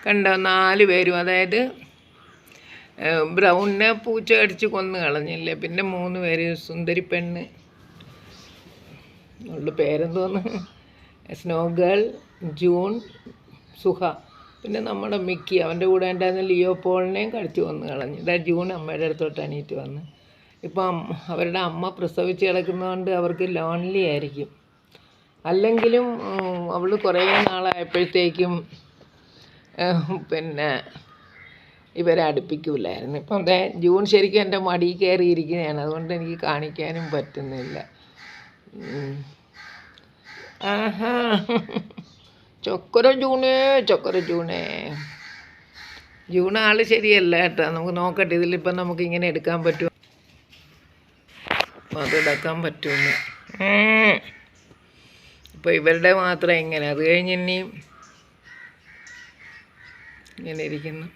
കണ്ടോ 4 പേരും, അതായത് ബ്രൗണിനെ പൂച്ച കടിച്ച് കൊന്നു കളഞ്ഞില്ലേ, പിന്നെ 3 പേര് സുന്ദരി പെണ്ണ്, അവളുടെ പേരെന്തോന്ന്, സ്നോ ഗേൾ, ജൂൺ, സുഹ, പിന്നെ നമ്മുടെ മിക്കി, അവൻ്റെ കൂടെ ഉണ്ടായിരുന്ന ലിയോ പോളിനെയും കടിച്ച് കൊന്നു കളഞ്ഞു. ഇതാ ജൂൺ അമ്മയുടെ അടുത്തോട്ട് എണീറ്റ് വന്ന്. ഇപ്പം അവരുടെ അമ്മ പ്രസവിച്ച് കിടക്കുന്നതുകൊണ്ട് അവർക്ക് ലോൺലി ആയിരിക്കും. അല്ലെങ്കിലും അവൾ കുറേ നാളായപ്പോഴത്തേക്കും പിന്നെ ഇവരെ അടുപ്പിക്കില്ലായിരുന്നു. ഇപ്പം അതെ ജൂൺ ശരിക്കും എൻ്റെ മടിയിൽ കയറിയിരിക്കുന്നതാണ്, അതുകൊണ്ട് എനിക്ക് കാണിക്കാനും പറ്റുന്നില്ല. ആഹാ ചൊക്കര ജൂണേ, ചൊക്കര ജൂണേ. ജൂൺ ആൾ ശരിയല്ല കേട്ടോ. നമുക്ക് നോക്കട്ടെ ഇതിലിപ്പം നമുക്ക് ഇങ്ങനെ എടുക്കാൻ പറ്റുമോ, അതെടുക്കാൻ പറ്റുമെന്ന്. ഇപ്പോൾ ഇവരുടെ മാത്രം ഇങ്ങനെ, അത് കഴിഞ്ഞ് ഇനിയും ഇങ്ങനെ ഇരിക്കുന്നു.